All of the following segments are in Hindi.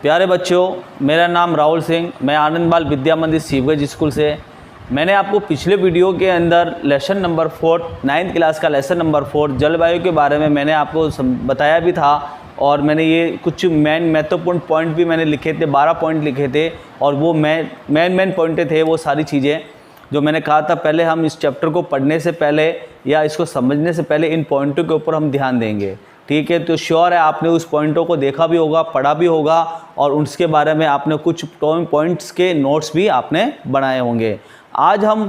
प्यारे बच्चों, मेरा नाम राहुल सिंह, मैं आनंद बाल विद्या मंदिर शिवगंज स्कूल से। मैंने आपको पिछले वीडियो के अंदर लेसन नंबर 4 9th क्लास का लेसन नंबर 4 जलवायु के बारे में मैंने आपको बताया भी था, और मैंने ये कुछ महत्वपूर्ण पॉइंट भी मैंने लिखे थे, 12 पॉइंट लिखे थे, और वो मेन पॉइंट थे वो सारी चीज़ें जो मैंने कहा था। पहले हम इस चैप्टर को पढ़ने से पहले या इसको समझने से पहले इन पॉइंटों के ऊपर हम ध्यान देंगे, ठीक है। तो श्योर है आपने उस पॉइंटों को देखा भी होगा, पढ़ा भी होगा, और उसके बारे में आपने कुछ पॉइंट्स के नोट्स भी आपने बनाए होंगे। आज हम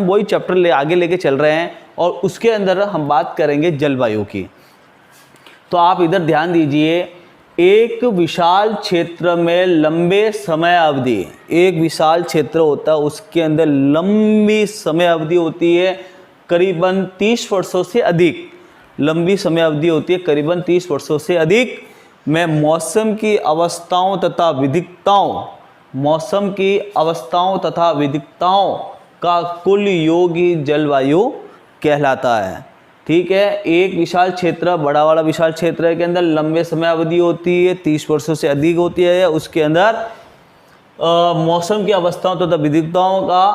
वही चैप्टर आगे लेके चल रहे हैं, और उसके अंदर हम बात करेंगे जलवायु की। तो आप इधर ध्यान दीजिए, एक विशाल क्षेत्र में लंबे समय अवधि, एक विशाल क्षेत्र होता है, उसके अंदर लंबी समय अवधि होती है करीबन 30 वर्षों से अधिक, लंबी समय अवधि होती है करीबन 30 वर्षों से अधिक में मौसम की अवस्थाओं तथा विविधताओं का कुल योग ही जलवायु कहलाता है, ठीक है। एक विशाल क्षेत्र, बड़ा वाला विशाल क्षेत्र के अंदर लंबे समय अवधि होती है, 30 वर्षों से अधिक होती है, उसके अंदर मौसम की अवस्थाओं तथा विविधताओं का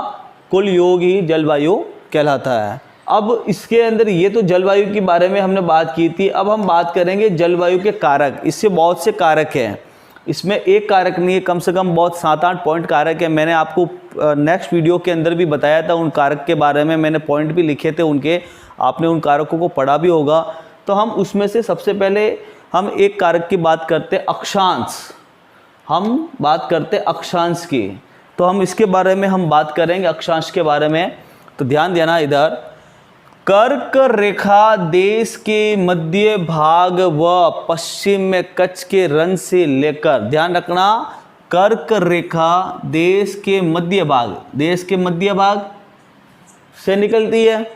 कुल योग ही जलवायु कहलाता है। अब इसके अंदर ये तो जलवायु के बारे में हमने बात की थी। अब हम बात करेंगे जलवायु के कारक। इससे बहुत से कारक हैं, इसमें एक कारक नहीं है, कम से कम बहुत 7-8 पॉइंट कारक है। मैंने आपको नेक्स्ट वीडियो के अंदर भी बताया था, उन कारक के बारे में मैंने पॉइंट भी लिखे थे उनके, आपने उन कारकों को पढ़ा भी होगा। तो हम उसमें से सबसे पहले हम एक कारक की बात करते हैं, अक्षांश। हम बात करते हैं अक्षांश की, तो हम इसके बारे में हम बात करेंगे, अक्षांश के बारे में। तो ध्यान देना, इधर कर्क रेखा देश के मध्य भाग व पश्चिम में कच्छ के रण से लेकर, ध्यान रखना, कर्क रेखा देश के मध्य भाग से निकलती है,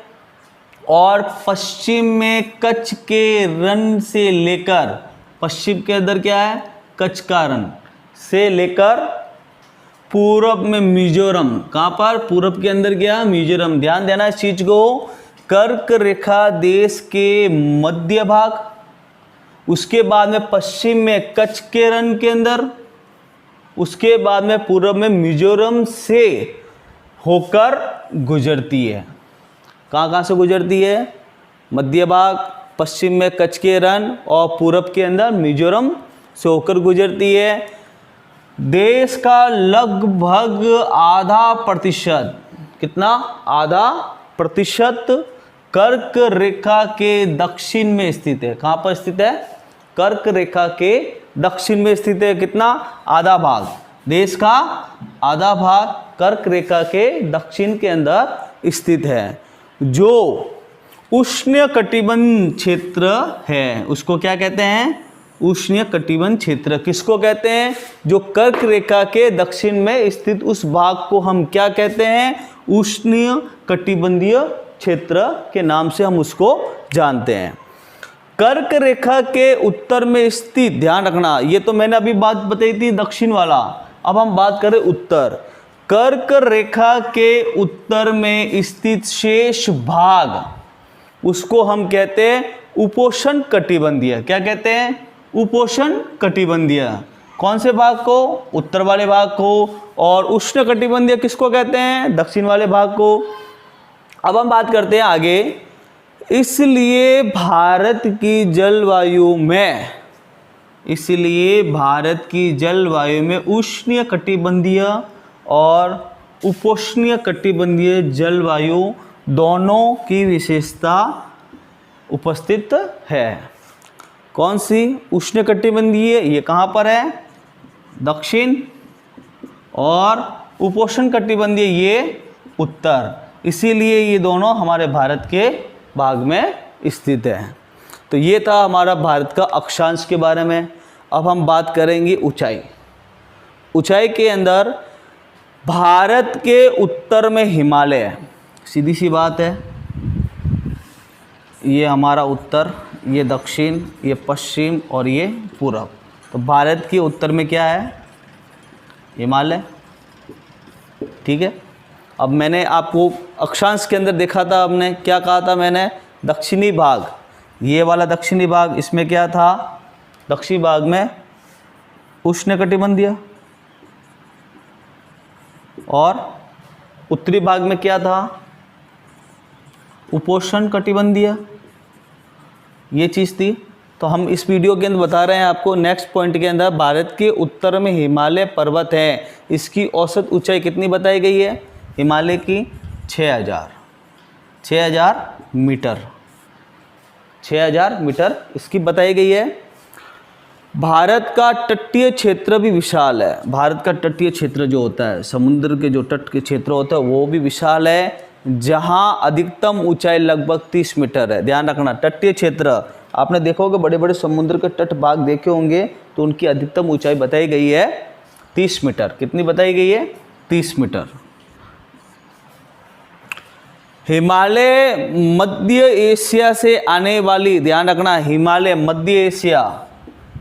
और पश्चिम में कच्छ के रण से लेकर, पश्चिम के अंदर क्या है, कच्छ का रण से लेकर पूरब में मिजोरम, कहाँ पर, पूरब के अंदर क्या, मिजोरम। ध्यान देना इस चीज को, कर्क रेखा देश के मध्य भाग, उसके बाद में पश्चिम में कच्छ के रण के अंदर, उसके बाद में पूर्व में मिजोरम से होकर गुजरती है। कहाँ से गुजरती है, मध्य भाग, पश्चिम में कच्छ के रण, और पूरब के अंदर मिजोरम से होकर गुजरती है। देश का लगभग आधा प्रतिशत, कितना, आधा प्रतिशत कर्क रेखा के दक्षिण में स्थित है। कहाँ पर स्थित है, कर्क रेखा के दक्षिण में स्थित है। कितना, आधा भाग, देश का आधा भाग कर्क रेखा के दक्षिण के अंदर स्थित है। जो उष्णकटिबंध क्षेत्र है उसको क्या कहते हैं, उष्णकटिबंध क्षेत्र। किसको कहते हैं, जो कर्क रेखा के दक्षिण में स्थित उस भाग को हम क्या कहते हैं, उष्णकटिबंधीय क्षेत्र के नाम से हम उसको जानते हैं। कर्क रेखा के उत्तर में स्थित, ध्यान रखना, ये तो मैंने अभी बात बताई थी दक्षिण वाला, अब हम बात करें उत्तर। कर्क रेखा के उत्तर में स्थित शेष भाग, उसको हम कहते हैं उपोष्ण कटिबंधीय। क्या कहते हैं, उपोष्ण कटिबंधीय। कौन से भाग को, उत्तर वाले भाग को। और उष्ण कटिबंधीय किसको कहते हैं, दक्षिण वाले भाग को। अब हम बात करते हैं आगे। इसलिए भारत की जलवायु में उष्ण कटिबंधीय और उपोष्णीय कटिबंधीय जलवायु दोनों की विशेषता उपस्थित है। कौन सी, उष्ण कटिबंधीय, ये कहाँ पर है, दक्षिण, और उपोष्ण कटिबंधीय ये उत्तर। इसीलिए ये दोनों हमारे भारत के भाग में स्थित है। तो ये था हमारा भारत का अक्षांश के बारे में। अब हम बात करेंगे ऊंचाई। ऊंचाई के अंदर भारत के उत्तर में हिमालय, सीधी सी बात है, ये हमारा उत्तर, ये दक्षिण, ये पश्चिम और ये पूरब। तो भारत के उत्तर में क्या है, हिमालय, ठीक है। अब मैंने आपको अक्षांश के अंदर देखा था, हमने क्या कहा था, मैंने दक्षिणी भाग, ये वाला दक्षिणी भाग, इसमें क्या था, दक्षिणी भाग में उष्णकटिबंधीय, और उत्तरी भाग में क्या था, उपोष्णकटिबंधीय, ये चीज़ थी। तो हम इस वीडियो के अंदर बता रहे हैं आपको नेक्स्ट पॉइंट के अंदर, भारत के उत्तर में हिमालय पर्वत है, इसकी औसत ऊंचाई कितनी बताई गई है, हिमालय की 6000 मीटर, 6000 मीटर इसकी बताई गई है। भारत का तटीय क्षेत्र भी विशाल है, भारत का तटीय क्षेत्र जो होता है, समुद्र के जो तट के क्षेत्र होता है वो भी विशाल है, जहां अधिकतम ऊंचाई लगभग 30 मीटर है। ध्यान रखना, तटीय क्षेत्र, आपने देखा होगा बड़े बड़े समुद्र के तट भाग देखे होंगे, तो उनकी अधिकतम ऊंचाई बताई गई है 30 मीटर। कितनी बताई गई है, 30 मीटर। हिमालय मध्य एशिया से आने वाली, ध्यान रखना, हिमालय मध्य एशिया,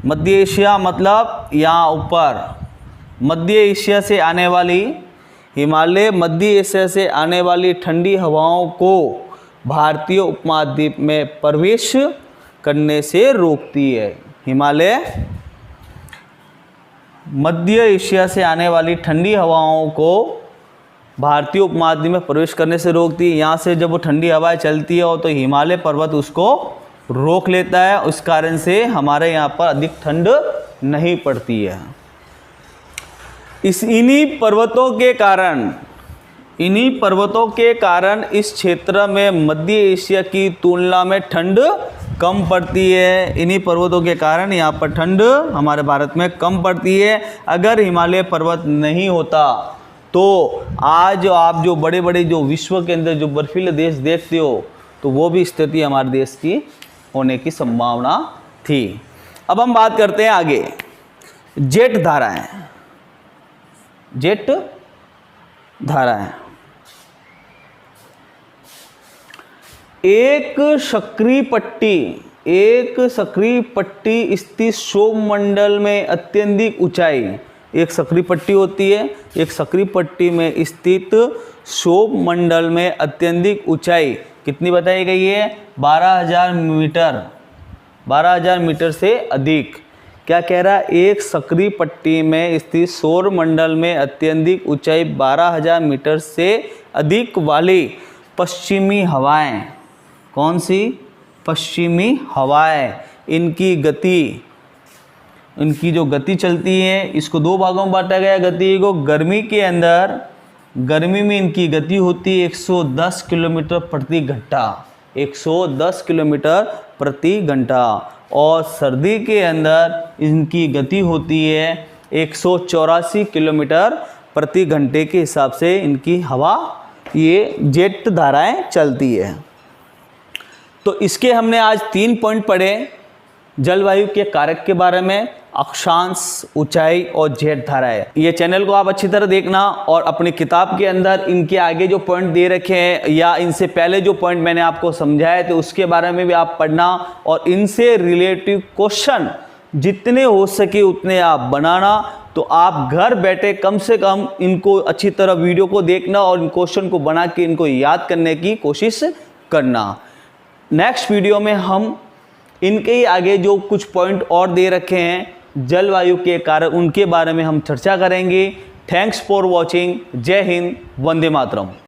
मध्य एशिया मतलब यहाँ ऊपर, मध्य एशिया से आने वाली, हिमालय मध्य एशिया से आने वाली ठंडी हवाओं को भारतीय उपमहाद्वीप में प्रवेश करने से रोकती है। हिमालय मध्य एशिया से आने वाली ठंडी हवाओं को भारतीय उपमहाद्वीप में प्रवेश करने से रोकती है। यहाँ से जब वो ठंडी हवाएं चलती है तो हिमालय पर्वत उसको रोक लेता है, उस कारण से हमारे यहाँ पर अधिक ठंड नहीं पड़ती है। इन्हीं पर्वतों के कारण इस क्षेत्र में मध्य एशिया की तुलना में ठंड कम पड़ती है। इन्हीं पर्वतों के कारण यहाँ पर ठंड हमारे भारत में कम पड़ती है। अगर हिमालय पर्वत नहीं होता तो आज आप जो बड़े बड़े जो विश्व के अंदर जो बर्फीले देश देखते हो, तो वो भी स्थिति हमारे देश की होने की संभावना थी। अब हम बात करते हैं आगे, जेट धाराएं। जेट धाराएं, एक सक्रिय पट्टी स्थित सौरमंडल में अत्यधिक ऊंचाई, एक सक्रिय पट्टी होती है, एक सक्रिय पट्टी में स्थित सौरमंडल में अत्यधिक ऊंचाई कितनी बताई गई है, 12,000 मीटर, 12,000 मीटर से अधिक। क्या कह रहा है, एक सक्रिय पट्टी में स्थित सौरमंडल में अत्यधिक ऊंचाई 12,000 मीटर से अधिक वाली पश्चिमी हवाएं, कौन सी, पश्चिमी हवाएं, इनकी जो गति चलती है, इसको दो भागों में बांटा गया गति को। गर्मी के अंदर, गर्मी में इनकी गति होती है 110 किलोमीटर प्रति घंटा, 110 किलोमीटर प्रति घंटा, और सर्दी के अंदर इनकी गति होती है 184 किलोमीटर प्रति घंटे के हिसाब से इनकी हवा, ये जेट धाराएं चलती है। तो इसके हमने आज 3 पॉइंट पढ़े, जलवायु के कारक के बारे में, अक्षांश, ऊंचाई और जेट धाराएं। ये चैनल को आप अच्छी तरह देखना, और अपनी किताब के अंदर इनके आगे जो पॉइंट दे रखे हैं या इनसे पहले जो पॉइंट मैंने आपको समझाए थे उसके बारे में भी आप पढ़ना, और इनसे रिलेटिव क्वेश्चन जितने हो सके उतने आप बनाना। तो आप घर बैठे कम से कम इनको अच्छी तरह वीडियो को देखना और इन क्वेश्चन को बना के इनको याद करने की कोशिश करना। नेक्स्ट वीडियो में हम इनके ही आगे जो कुछ पॉइंट और दे रखे हैं जलवायु के कारण, उनके बारे में हम चर्चा करेंगे। Thanks for watching. जय हिंद, वंदे मातरम।